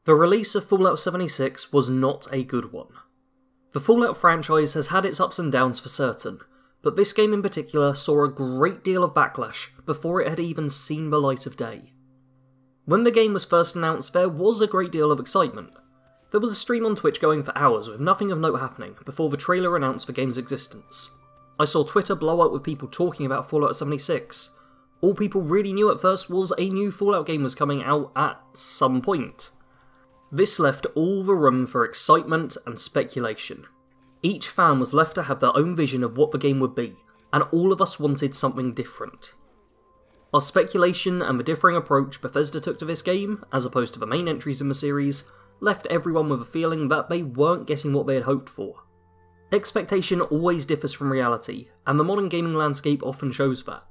The release of Fallout 76 was not a good one. The Fallout franchise has had its ups and downs for certain, but this game in particular saw a great deal of backlash before it had even seen the light of day. When the game was first announced, there was a great deal of excitement. There was a stream on Twitch going for hours with nothing of note happening before the trailer announced the game's existence. I saw Twitter blow up with people talking about Fallout 76. All people really knew at first was a new Fallout game was coming out at some point. This left all the room for excitement and speculation. Each fan was left to have their own vision of what the game would be, and all of us wanted something different. Our speculation and the differing approach Bethesda took to this game, as opposed to the main entries in the series, left everyone with a feeling that they weren't getting what they had hoped for. Expectation always differs from reality, and the modern gaming landscape often shows that.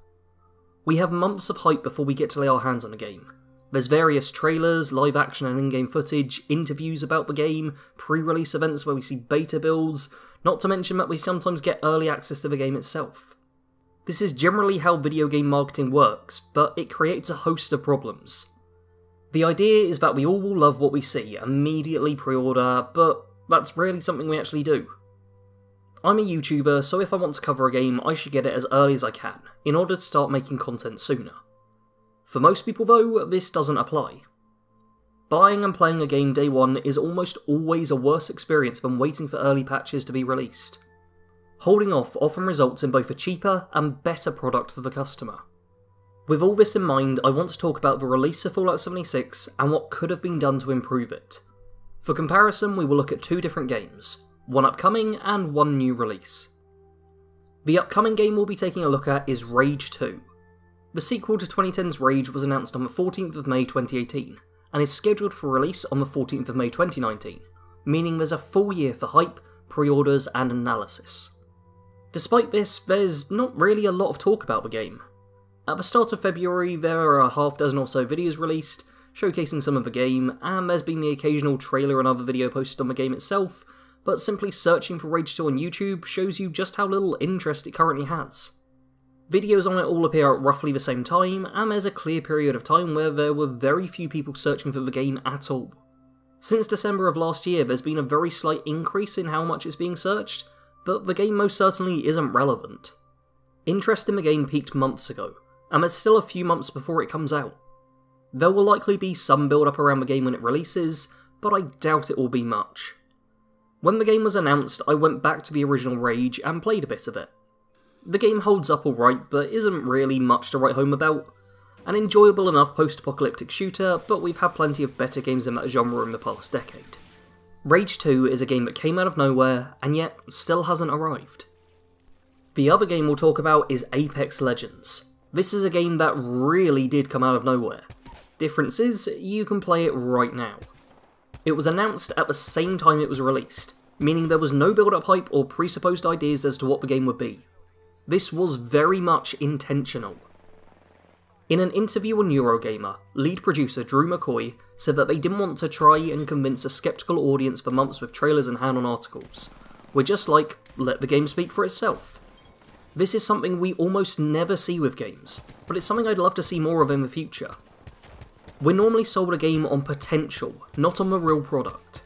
We have months of hype before we get to lay our hands on a game. There's various trailers, live action and in-game footage, interviews about the game, pre-release events where we see beta builds, not to mention that we sometimes get early access to the game itself. This is generally how video game marketing works, but it creates a host of problems. The idea is that we all will love what we see, immediately pre-order, but that's rarely something we actually do. I'm a YouTuber, so if I want to cover a game, I should get it as early as I can, in order to start making content sooner. For most people though, this doesn't apply. Buying and playing a game day one is almost always a worse experience than waiting for early patches to be released. Holding off often results in both a cheaper and better product for the customer. With all this in mind, I want to talk about the release of Fallout 76 and what could have been done to improve it. For comparison, we will look at two different games, one upcoming and one new release. The upcoming game we'll be taking a look at is Rage 2. The sequel to 2010's Rage was announced on the 14th of May 2018, and is scheduled for release on the 14th of May 2019, meaning there's a full year for hype, pre-orders and analysis. Despite this, there's not really a lot of talk about the game. At the start of February, there are a half dozen or so videos released, showcasing some of the game, and there's been the occasional trailer and other video posted on the game itself, but simply searching for Rage 2 on YouTube shows you just how little interest it currently has. Videos on it all appear at roughly the same time, and there's a clear period of time where there were very few people searching for the game at all. Since December of last year, there's been a very slight increase in how much is being searched, but the game most certainly isn't relevant. Interest in the game peaked months ago, and there's still a few months before it comes out. There will likely be some build up around the game when it releases, but I doubt it will be much. When the game was announced, I went back to the original Rage and played a bit of it. The game holds up alright, but isn't really much to write home about. An enjoyable enough post-apocalyptic shooter, but we've had plenty of better games in that genre in the past decade. Rage 2 is a game that came out of nowhere, and yet still hasn't arrived. The other game we'll talk about is Apex Legends. This is a game that really did come out of nowhere. Difference is, you can play it right now. It was announced at the same time it was released, meaning there was no build-up hype or presupposed ideas as to what the game would be. This was very much intentional. In an interview on Eurogamer, lead producer Drew McCoy said that they didn't want to try and convince a skeptical audience for months with trailers in hand on articles. We're just like, let the game speak for itself. This is something we almost never see with games, but it's something I'd love to see more of in the future. We're normally sold a game on potential, not on the real product.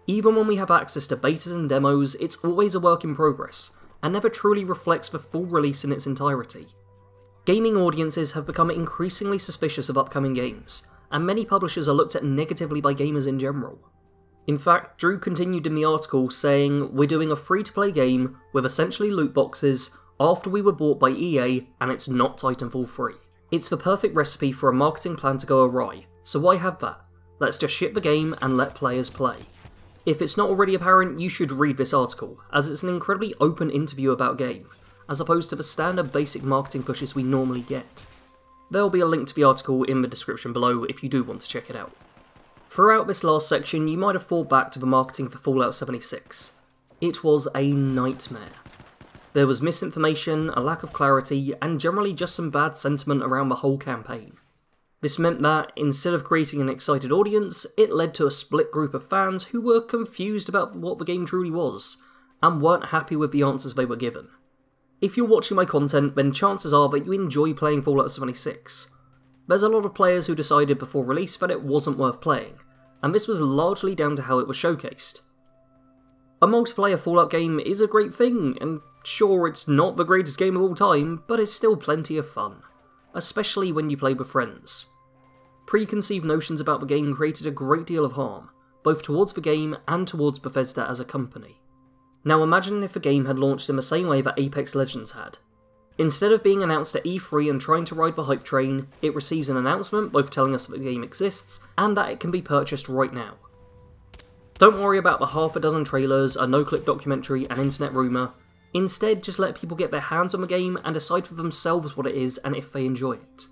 Even when we have access to betas and demos, it's always a work in progress, and never truly reflects the full release in its entirety. Gaming audiences have become increasingly suspicious of upcoming games, and many publishers are looked at negatively by gamers in general. In fact, Drew continued in the article saying, "We're doing a free-to-play game with essentially loot boxes after we were bought by EA and it's not Titanfall 3. It's the perfect recipe for a marketing plan to go awry, so why have that? Let's just ship the game and let players play." If it's not already apparent, you should read this article, as it's an incredibly open interview about game, as opposed to the standard basic marketing pushes we normally get. There'll be a link to the article in the description below if you do want to check it out. Throughout this last section, you might have thought back to the marketing for Fallout 76. It was a nightmare. There was misinformation, a lack of clarity, and generally just some bad sentiment around the whole campaign. This meant that, instead of creating an excited audience, it led to a split group of fans who were confused about what the game truly was, and weren't happy with the answers they were given. If you're watching my content, then chances are that you enjoy playing Fallout 76. There's a lot of players who decided before release that it wasn't worth playing, and this was largely down to how it was showcased. A multiplayer Fallout game is a great thing, and sure, it's not the greatest game of all time, but it's still plenty of fun, especially when you play with friends. Preconceived notions about the game created a great deal of harm, both towards the game and towards Bethesda as a company. Now imagine if the game had launched in the same way that Apex Legends had. Instead of being announced at E3 and trying to ride the hype train, it receives an announcement both telling us that the game exists and that it can be purchased right now. Don't worry about the half a dozen trailers, a no-clip documentary, and internet rumour. Instead, just let people get their hands on the game and decide for themselves what it is and if they enjoy it.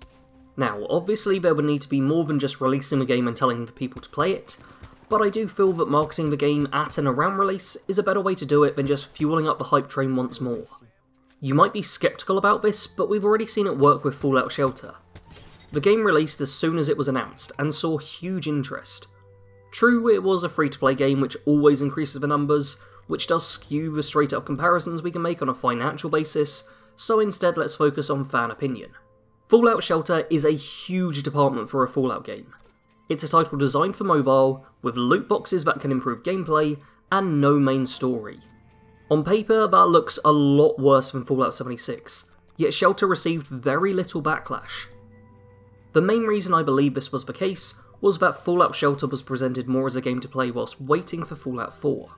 Now, obviously there would need to be more than just releasing the game and telling the people to play it, but I do feel that marketing the game at and around release is a better way to do it than just fueling up the hype train once more. You might be skeptical about this, but we've already seen it work with Fallout Shelter. The game released as soon as it was announced, and saw huge interest. True, it was a free-to-play game which always increases the numbers, which does skew the straight-up comparisons we can make on a financial basis, so instead let's focus on fan opinion. Fallout Shelter is a huge department for a Fallout game. It's a title designed for mobile, with loot boxes that can improve gameplay, and no main story. On paper, that looks a lot worse than Fallout 76, yet Shelter received very little backlash. The main reason I believe this was the case was that Fallout Shelter was presented more as a game to play whilst waiting for Fallout 4.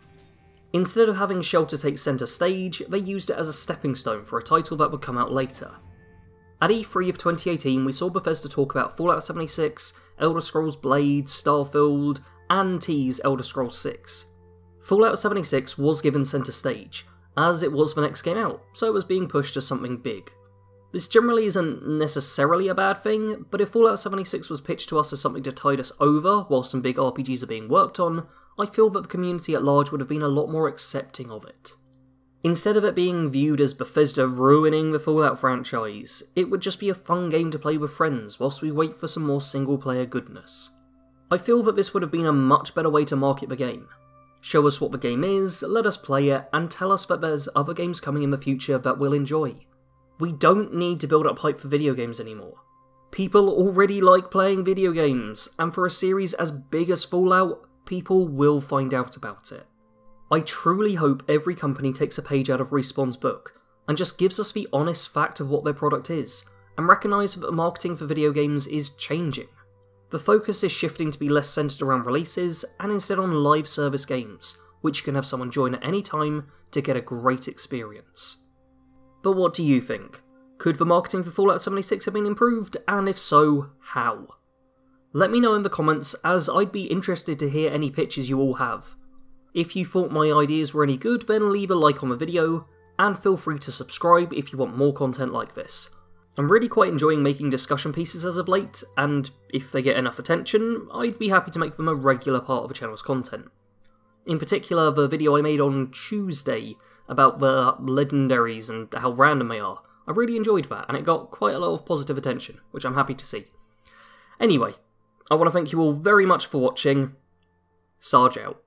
Instead of having Shelter take centre stage, they used it as a stepping stone for a title that would come out later. At E3 of 2018, we saw Bethesda talk about Fallout 76, Elder Scrolls Blades, Starfield, and tease Elder Scrolls 6. Fallout 76 was given centre stage, as it was the next game out, so it was being pushed as something big. This generally isn't necessarily a bad thing, but if Fallout 76 was pitched to us as something to tide us over while some big RPGs are being worked on, I feel that the community at large would have been a lot more accepting of it. Instead of it being viewed as Bethesda ruining the Fallout franchise, it would just be a fun game to play with friends whilst we wait for some more single-player goodness. I feel that this would have been a much better way to market the game. Show us what the game is, let us play it, and tell us that there's other games coming in the future that we'll enjoy. We don't need to build up hype for video games anymore. People already like playing video games, and for a series as big as Fallout, people will find out about it. I truly hope every company takes a page out of Respawn's book, and just gives us the honest fact of what their product is, and recognise that the marketing for video games is changing. The focus is shifting to be less centred around releases, and instead on live service games, which you can have someone join at any time to get a great experience. But what do you think? Could the marketing for Fallout 76 have been improved, and if so, how? Let me know in the comments, as I'd be interested to hear any pitches you all have. If you thought my ideas were any good, then leave a like on the video, and feel free to subscribe if you want more content like this. I'm really quite enjoying making discussion pieces as of late, and if they get enough attention, I'd be happy to make them a regular part of the channel's content. In particular, the video I made on Tuesday about the legendaries and how random they are. I really enjoyed that, and it got quite a lot of positive attention, which I'm happy to see. Anyway, I want to thank you all very much for watching. Sarge out.